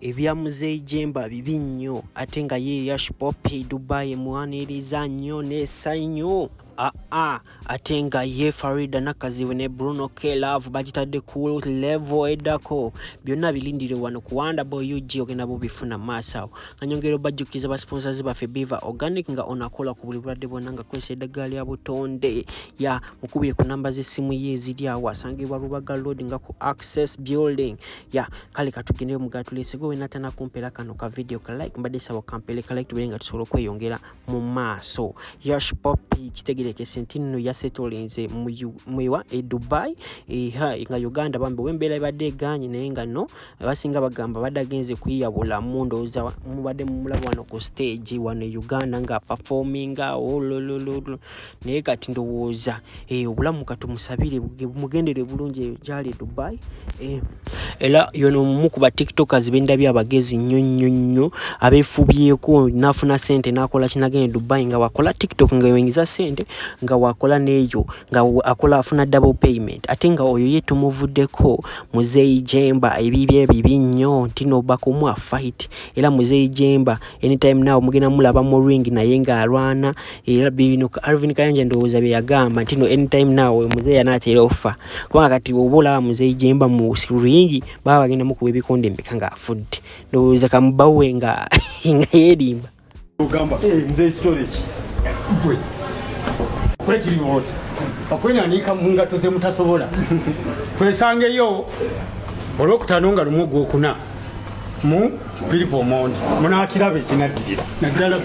ebya Mzee Jjemba bibi nnyo ate nga ye yashipopi Dubai mwaniriza nnyo nessa nnyo. Ate nga ye Faridah nakaziwe ne Bruno Love bagitadde ku level edako byonna bilindire wano ku Wonderboy UG ogenda bubifuna maaso. Kanyongero bajjukiza ba sponsors baffe Beaver Organic nga onakola ku buli bulwadde bwonna nga kwesa eddagala lya butonde ya mukubire ku namba z'essimu ye ziri awo asangibwa Lubaga Road nga ku Access Building ya kale katugende mu gatulese gwe natana kumpera kano ka video ka like mbadde sabo kampele ka like tubenga tusobola kweyongera mu maaso. Yash Poppy kitegereke sentino ya setolinze muiwa Dubai nga Uganda bambe wembera ibadde ganyi naye nga no basinga bagamba badagenze kwiyabula mundoza mubadde mulabo wano ku stage wano Uganda nga performinga olololo naye kati ndowooza obulamu katumusabire mugendere bulungi jali Dubai era yono mukuba tiktokers bendabya abagezi nnyo abefubyeko nafuna sente nakola kinagene Dubai nga wakola tiktok nga wengiza sente nga wakola neyo nga akola afuna double payment ate nga oyo yetu muvuddeko Mzee Jjemba ebibye bibi nnyo ntino bakumwa fight era Mzee Jjemba anytime now mugena mulaba mu ring naye nga alwana era bino Alvin Kayanja ndowooza bye yagamba ntino anytime now Mzee yanatera offer kubanga kati obola Mzee Jjemba mu ring baba bagenda mukuba ebikonde mbikanga afudde ndowooza kamubawe nga yerimba ugamba nze storage gwe kwe kiri bose akwena nika munga toze mutasobola kwesangeyo olwokutano nga lumu gwokuna mu Filipo Mondi munakirabe kinadira naddala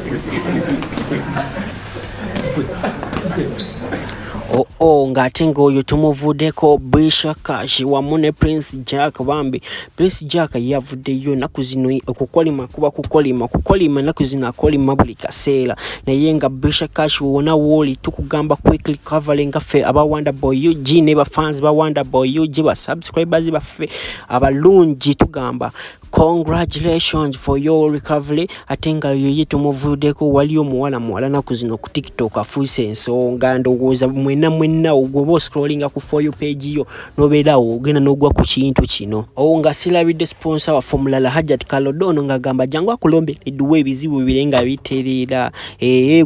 ngate ngoyo tumuvuddeko Brisha Cash wamune Prince Jack bambi Prince Jack yavuddeyo nakuzino okukolima kuba kukolima nakuzino akolima buli kaseera naye nga Brisha Cash wona woli tukugamba quickly covering affe aba Wonderboy UG ne ba fans ba Wonderboy UG ba subscribers baffe abalungi tugamba congratulations for your recovery atenga yoye tumuvuddeko wali omuwala nakuzino ku TikTok afuise ensonga ndowooza mwena ogwo scrolling ku for you page yo nobera ogenda nogwa ku kintu kino nga silabide sponsor wa Formula Hajat Kalodono nga gamba jangwa kulombe eduwe ebizibu birenga biterera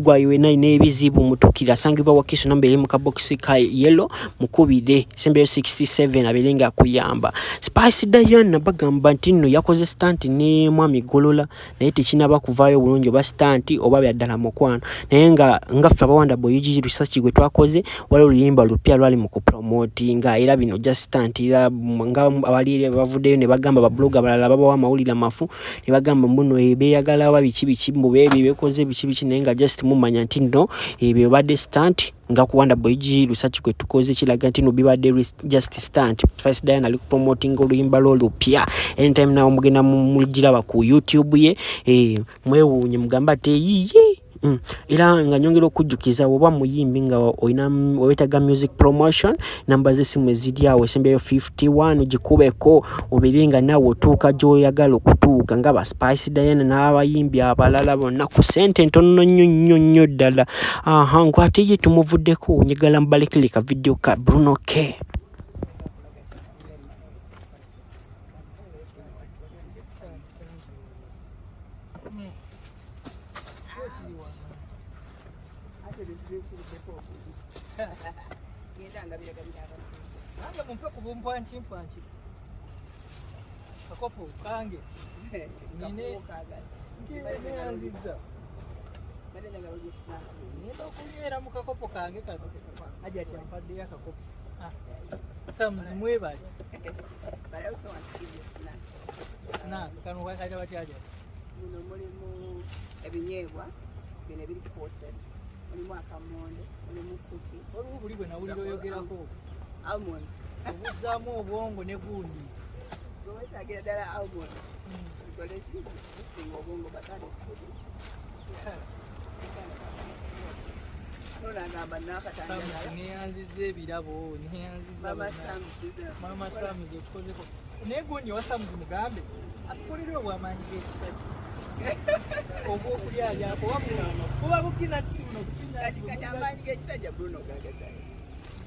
gwa iwe n'ebizibu mutukira sangibwa wakiso nambere mu kabox ka yellow mukubide sembe 67 abelenga kuyamba Spice Diana bagamba ntino yakoze stunt ni mwami golola naye tekinaba kuvaayo bulungi ba stunt oba byaddala mukwano naye nga ffe aba Wonderboy UG research gwe twakoze wali oluyimba lupya lwali mu kupromotinga era bino just stunt era nga abali bavuddeyo ne bagamba ba blogger balala baba wa mawulira mafu ne bagamba mbuno ebeyagala biki mu bebi bekoze biki naye nga just mumanya nti no ebyo badde stunt nga ku Wonderboy UG research kwe tukoze kilaga nti no bibadde just stunt First Diana ali promoting oluyimba lupya anytime now mugenda mujiraba ku YouTube ye mwewunye mugamba te yiye era nga nyongera okujjukiza oba muyimbi nga oyina wetaga music promotion namba z'essimu eziri awo esembeyo 51 gikubeko obiringa nawe otuuka gy'oyagala okutuuka nga ba Spice Diana n'abayimbi abalala bonna ku sente ntono nnyo ddala ngo ate ye tumuvuddeko nyegala mbalekere ka video ka Bruno K. Kakopo kange nine nziza badenya garuji snack niba kunyera mu kakopo kange aje atampadde yakakopo Sam's mwebali but I also want to give you snack kanu wakaita bachaje muno mulimu ebinyebwa bine biri ported mulimu akamonde mulimu cookie olubuli bwe nawuliro yogerako almond obuzamu obwongo ne gundi I get that album. Because it's this thing will go but that is good. Mama Sam is because Neguni or Sam's Mugambe. I put it over my get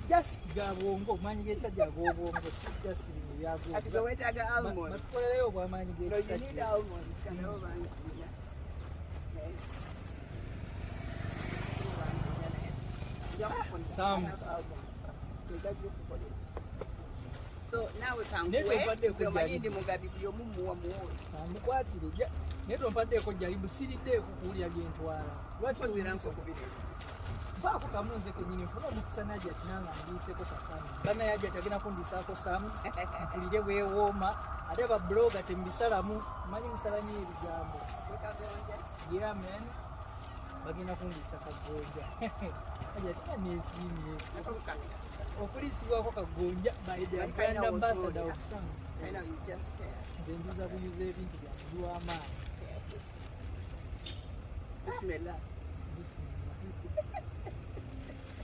just go man gets a just byago ati gwe weetaaga almond batukolereyo obwamaanyi no you need almonds kana obanzira Some. So nawe kanguwe omanyi ndi mugabi buli omu muwa muwoyo amukwatire naye tompaddeeko jjalibu siriddeeko kuwulira gyentwala lwakikozerankokubire baako kamunze kenyini nfuna omukisa najja tinanga ndiiseko kasamus bana yajja tagenda kundisaako samus mpulire bwewooma ate babloga tembisalamu manyi musalanyi ebigambo yamen bagenda kundisa kagonja ajja tina neesiimye okuliisibwako kagonja by the brand ambassador of samus nze njuza buyuza ebintu byanjuwa amaanyi bisimila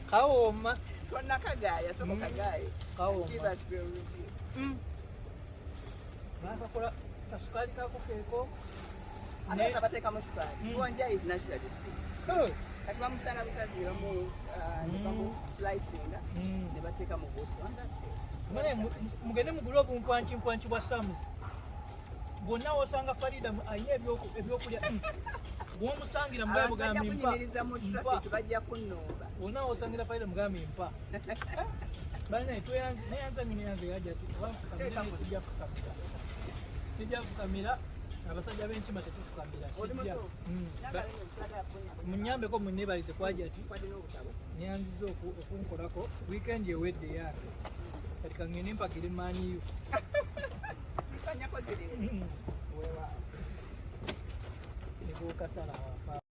kawooma tonna kagaaya soko kagaaye kawooma nakakola kasukaali kako keeko ate bateekamu sukaali gonja is naturally sweet kati bamusana busazi nebamu slicinga ne bateeka mu buto mugende mugule obumpwankimpanki bwa samus bwonna wosanga Faridah ayina ebyokulya bwomusangira mugambo gamba mpa bajja kunnooba bwonna wosangira Faridah mugambo mpa bana neyanza nineyanza yajja tijja fukamira abasajja b'enkima tetufukamira sijja munyambeko munebalize kwaja ati neyanziza okunkolako weekend ewedde yake kati kangende mpakire maaniyo kanyako ziri wewa nikuukasala wafa